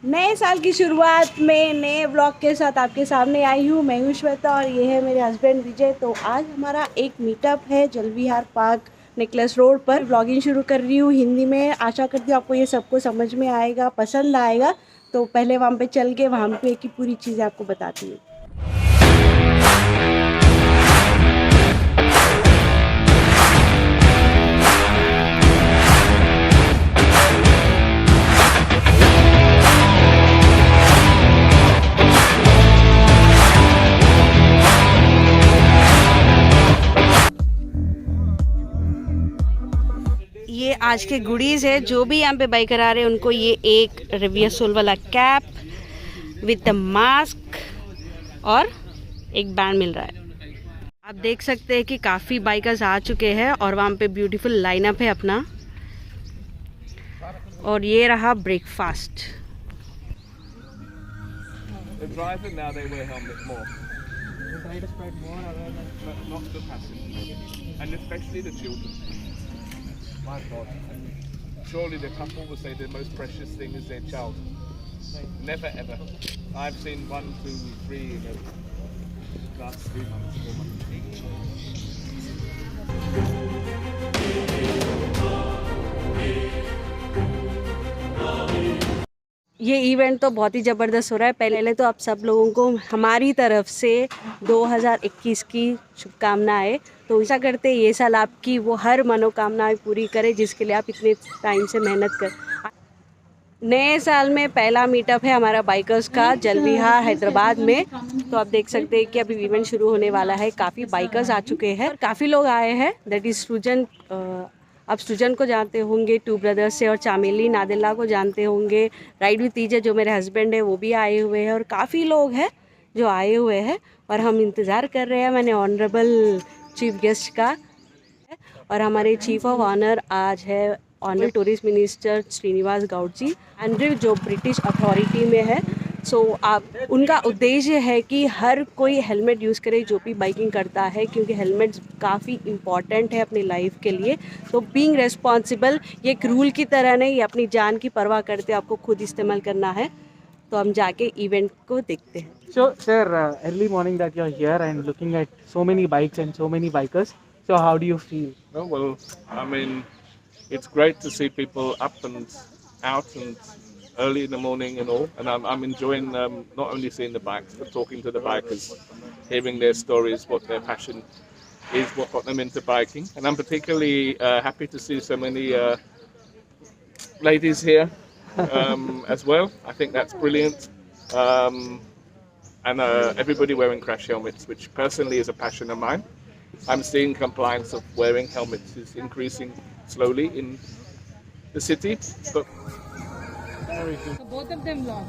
नए साल की शुरुआत में नए व्लॉग के साथ आपके सामने आई हूँ। मैं हूँ श्वेता और ये है मेरे हस्बैंड विजय। तो आज हमारा एक मीटअप है जलविहार पार्क नेकलेस रोड पर। व्लॉगिंग शुरू कर रही हूँ हिंदी में। आशा करती हूँ आपको ये सबको समझ में आएगा, पसंद आएगा। तो पहले वहाँ पे चल के वहाँ पे की पूरी चीज़ें आपको बताती हूँ। ये आज के गुडीज़ है। जो भी यहाँ पे बाई करा रहे हैं उनको ये एक रिवियर सोल वाला कैप विद मास्क और एक बैंड मिल रहा है। आप देख सकते हैं कि काफ़ी बाइकर्स आ चुके हैं और वहाँ पे ब्यूटीफुल लाइनअप है अपना। और ये रहा breakfast. My God. Surely the couple will say the most precious thing is their child. Never ever. I've seen 1, 2, 3 in the last 3 months, 4 months. ये इवेंट तो बहुत ही ज़बरदस्त हो रहा है। पहले तो आप सब लोगों को हमारी तरफ से 2021 की शुभकामनाएं। तो ऐसा करते ये साल आपकी वो हर मनोकामनाएं पूरी करे जिसके लिए आप इतने टाइम से मेहनत कर। नए साल में पहला मीटअप है हमारा बाइकर्स का जलविहार हैदराबाद में। तो आप देख सकते हैं कि अभी इवेंट शुरू होने वाला है। काफ़ी बाइकर्स आ चुके हैं, काफ़ी लोग आए हैं। दैट इज़ सृजन। आप सृजन को जानते होंगे टू ब्रदर्स से, और चामेली नादेला को जानते होंगे राइड विद तीजे जो मेरे हस्बैंड है वो भी आए हुए हैं। और काफ़ी लोग हैं जो आए हुए हैं और हम इंतज़ार कर रहे हैं मैंने ऑनरेबल चीफ गेस्ट का। और हमारे चीफ ऑफ ऑनर आज है honour tourist minister Srinivas Goud ji, Andrew जो ब्रिटिश अथॉरिटी में है। सो आप उनका उद्देश्य है कि हर कोई हेलमेट यूज़ करे जो भी बाइकिंग करता है, क्योंकि हेलमेट काफ़ी इम्पॉर्टेंट है अपनी लाइफ के लिए। तो बीइंग रेस्पॉन्सिबल ये एक रूल की तरह नहीं, अपनी जान की परवाह करते आपको खुद इस्तेमाल करना है। तो हम जाके इवेंट को देखते हैं। So, sir, early morning that you're here and looking at so many bikes and so many bikers. So, how do you feel? Oh, well, I mean, it's great to see people up and out and early in the morning and all. And I'm enjoying not only seeing the bikes, but talking to the bikers, hearing their stories, what their passion is, what got them into biking. And I'm particularly happy to see so many ladies here as well. I think that's brilliant. And everybody wearing crash helmets, which personally is a passion of mine. I'm seeing compliance of wearing helmets is increasing slowly in the city. But both of them long.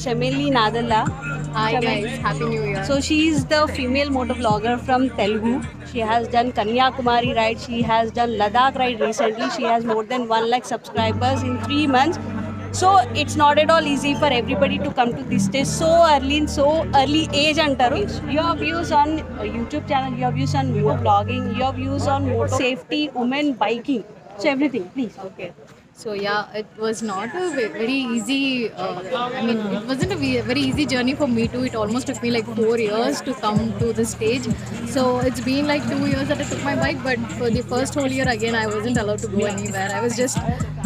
Chameli Nadella. Hi guys, Happy New Year. So she is the female motovlogger from Telugu. She has done Kanyakumari ride. She has done Ladakh ride recently. She has more than 1 lakh subscribers in 3 months. So it's not at all easy for everybody to come to this stage so early in so early age. Antaru, your views on YouTube channel, your views on motovlogging, your views on motor safety, women biking. So everything, please. Okay. So yeah, it was not a very easy. I mean, it wasn't a very easy journey for me too. It almost took me like 4 years to come to this stage. So it's been like 2 years that I took my bike, but for the first whole year again, I wasn't allowed to go anywhere. I was just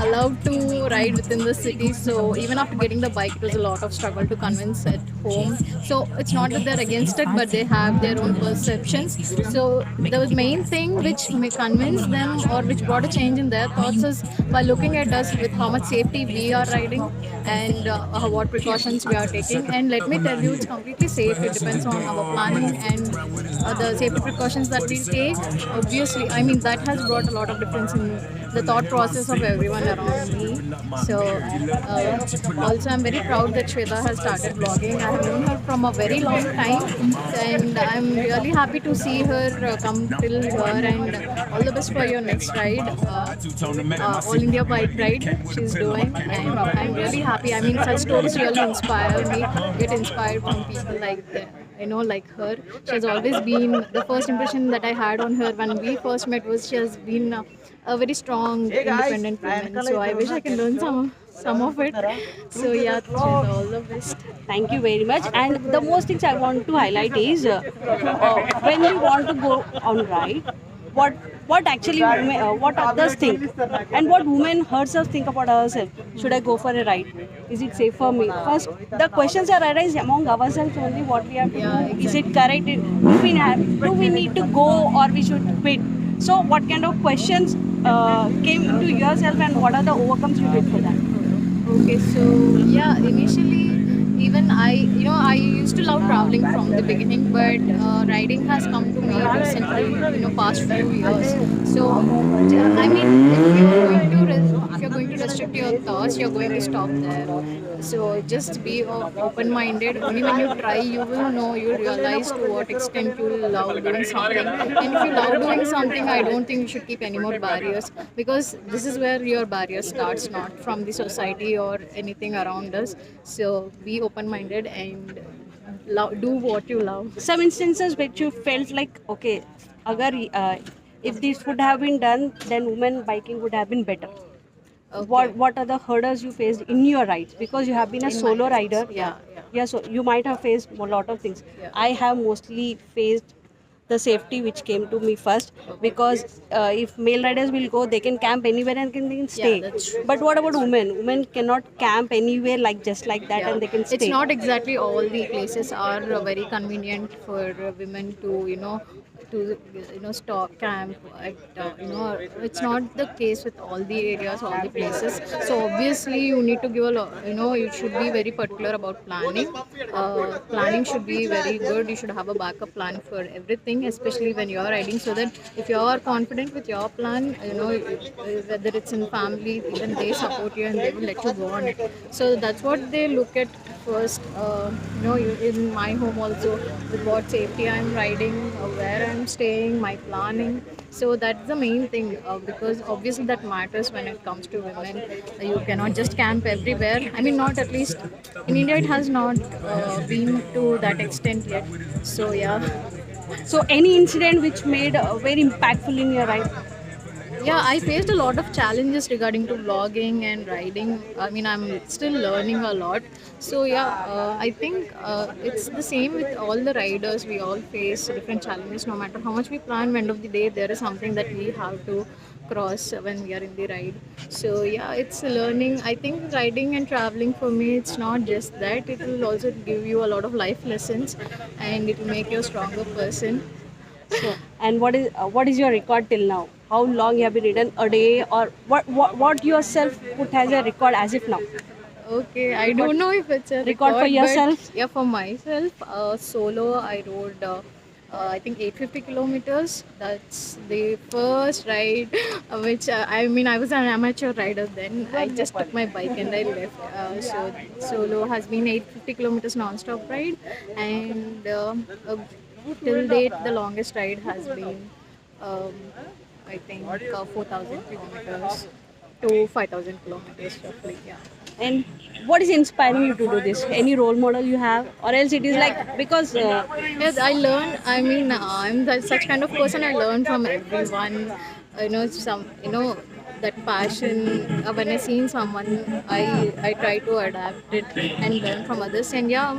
allowed to ride within the city. So even after getting the bike, it was a lot of struggle to convince at home. So it's not that they're against it, but they have their own perceptions. So the main thing which may convince them or which brought a change in their thoughts is by looking at us with how much safety we are riding and what precautions we are taking. And let me tell you, it's completely safe. It depends on our planning and the safety precautions that we take. Obviously, I mean, that has brought a lot of difference in the thought process of everyone around me. So also I'm very proud that Shweta has started vlogging. I have known her from a very long time and I'm really happy to see her come till here, and all the best for your next ride, All India Bike Ride she's doing, and I'm really happy. I mean, such stories really inspire me. Get inspired from people like that. Like her. She has always been, the first impression that I had on her when we first met was she has been a very strong, independent woman. So I wish I can learn some of it. So yeah, Trishita, all the best. Thank you very much. And the most things I want to highlight is when we want to go on ride, what actually what others think, and what women herself think about herself. Should I go for a ride? Is it safe for me? First, the questions are arise among ourselves only. What we have to do? Is it correct? Do we need to go, or we should quit? So, what kind of questions came into yourself, and what are the overcomes you did for that? Okay, so yeah, initially even I used to love traveling from the beginning, but riding has come to me recently, past few years. So I mean, if you're going to restrict your thoughts, you're going to stop there. So just be open-minded. Only when you try, you will know, you'll realize to what extent you love doing something. And if you love doing something, I don't think you should keep any more barriers, because this is where your barrier starts, not from the society or anything around us. So be open-minded and do what you love. Some instances which you felt like, okay, agar, if this would have been done, then women biking would have been better. Okay. What are the hurdles you faced in your rides? Because you have been a solo rider. Yeah, so you might have faced a lot of things. Yeah. I have mostly faced the safety which came to me first, because if male riders will go, they can camp anywhere and they can stay. that's true. But what about women? Women cannot camp anywhere just like that, and they can stay. It's not exactly all the places are very convenient for women to stop camp at, it's not the case with all the areas, all the places. So obviously you need to give a lot, you should be very particular about planning. Planning should be very good. You should have a backup plan for everything, especially when you're riding, so that if you are confident with your plan, whether it's in family, even they support you and they will let you go on it. So that's what they look at first. In my home also, with what safety I'm riding, where I'm staying, my planning. So that's the main thing, because obviously that matters when it comes to women. You cannot just camp everywhere. I mean, not at least in India, it has not been to that extent yet. So yeah. So any incident which made very impactful in your ride? Yeah, I faced a lot of challenges regarding to vlogging and riding. I mean, I'm still learning a lot. So yeah, I think it's the same with all the riders. We all face different challenges. No matter how much we plan, end of the day, there is something that we have to cross when we are in the ride. So yeah, it's learning. I think riding and traveling for me, it's not just that. It will also give you a lot of life lessons, and it will make you a stronger person. So, and what is your record till now? How long you have been ridden a day, or what yourself put as a record as if now? Okay, I don't know if it's a Record for but yourself? yeah, for myself, solo, I rode I think 850 kilometers. That's the first ride, which I mean, I was an amateur rider then. I just took my bike and I left. So solo has been 850 kilometers non-stop ride, and till date the longest ride has been I think 4,000 kilometers to 5,000 kilometers roughly. Yeah. And what is inspiring you to do this? Any role model you have, or else it is like because Yes, I learn. I mean, I'm such kind of person. I learn from everyone. That passion. When I see in someone, I try to adapt it and learn from others. And yeah,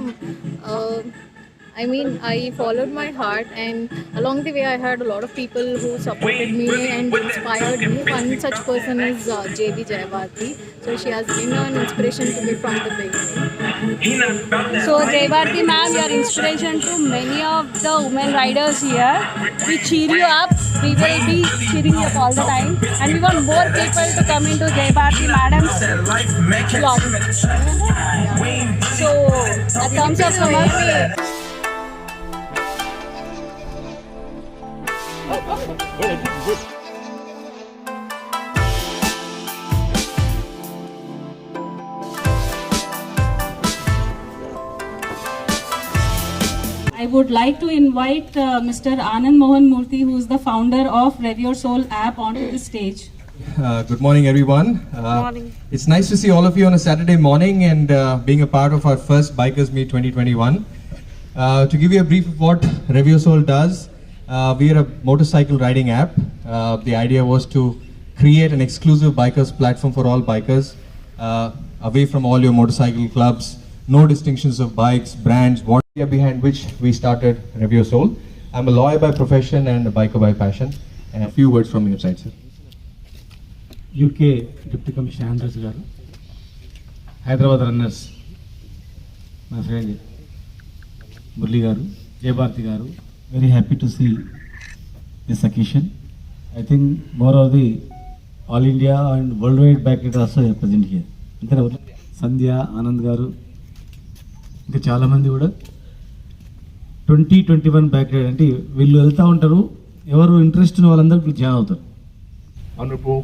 I mean, I followed my heart, and along the way, I had a lot of people who supported me and inspired me. One such person is JV Jayabharti. So she has been an inspiration to me from the beginning. so Jayabharti ma'am, you are inspiration to many of the women riders here. We cheer you up. We will be cheering you up all the time, and we want more people to come into Jayabharti madam's vlog. So a thumbs up from us. I would like to invite Mr. Anand Mohan Murthy, who is the founder of Rev Your Soul app, onto the stage. Good morning, everyone. Morning. It's nice to see all of you on a Saturday morning and being a part of our first Bikers Meet 2021. To give you a brief of what Rev Your Soul does, we are a motorcycle riding app. The idea was to create an exclusive bikers platform for all bikers, away from all your motorcycle clubs, no distinctions of bikes, brands, what behind which we started Rev Your Soul. I'm a lawyer by profession and a biker by passion. And a few words from your side, sir. UK deputy commissioner Andrews గారు, Hyderabad runners my friend Murli garu, Jay Bharti garu, very happy to see this occasion. I think more of the all India and worldwide bikers also are present here. Sandhya, Anand garu, ఇంకా చాలామంది కూడా 2021 back ride అంటే వీళ్ళు వెళ్తూ ఉంటారు, ఎవరు interest ఉన్న వాళ్ళందరూ జాయిన్ అవుతారు. Honourable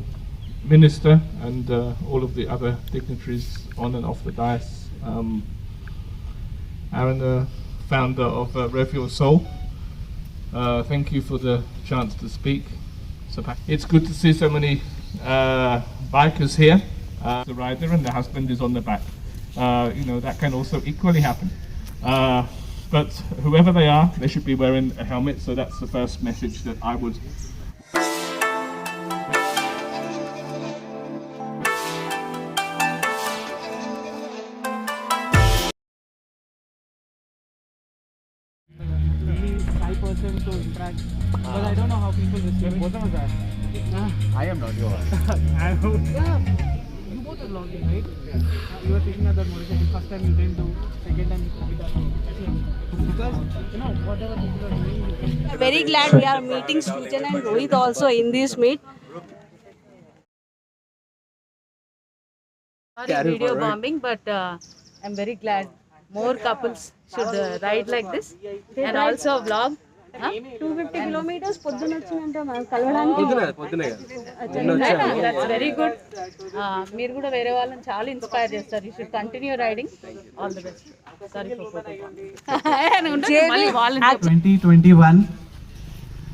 Minister and all of the other dignitaries on and off the dais. Aaron, the founder of Rev Your Soul, thank you for the chance to speak. It's good to see so many bikers here. The rider and the husband is on the back. That can also equally happen. But whoever they are, they should be wearing a helmet. So that's the first message that I would. Really shy person to interact, but I don't know how people receive it. I am not yours. You both are vlogging, right? You were taking another motorcycle. First time you didn't do, second time you did that. Because, whatever people are doing, Very glad we are meeting Srijan and Rohit also in this meet. Video bombing, but I'm very glad more couples should ride like this and also vlog. 250 kilometers పొద్దున వచ్చిందంట మనం కలవడానికి. That's very good. మీరు కూడా వేరే వాళ్ళని చాలా inspire చేస్తారు. You should continue riding. All the best. Sorry for photo. 2021.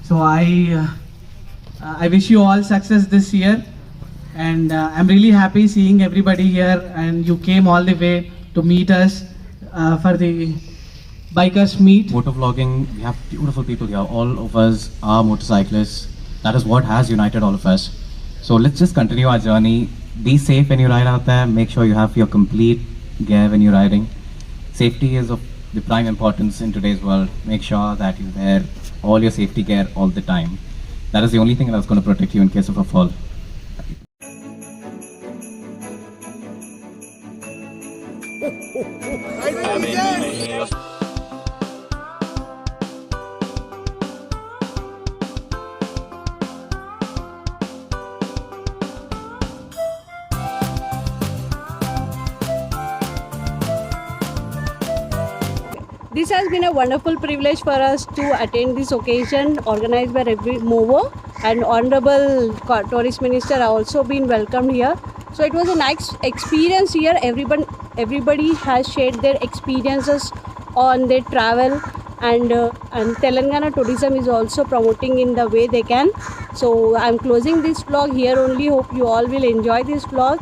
So I wish you all success this year, and I'm really happy seeing everybody here, and you came all the way to meet us for the bikers meet. Motovlogging, we have beautiful people here. All of us are motorcyclists. That is what has united all of us. So let's just continue our journey. Be safe when you ride out there. Make sure you have your complete gear when you're riding. Safety is of the prime importance in today's world. Make sure that you wear all your safety gear all the time. That is the only thing that's going to protect you in case of a fall. This has been a wonderful privilege for us to attend this occasion organized by Movo, and Honorable Tourist Minister have also been welcomed here. So it was a nice experience here. Everybody has shared their experiences on their travel, and Telangana tourism is also promoting in the way they can. So I'm closing this vlog here only. Hope you all will enjoy this vlog.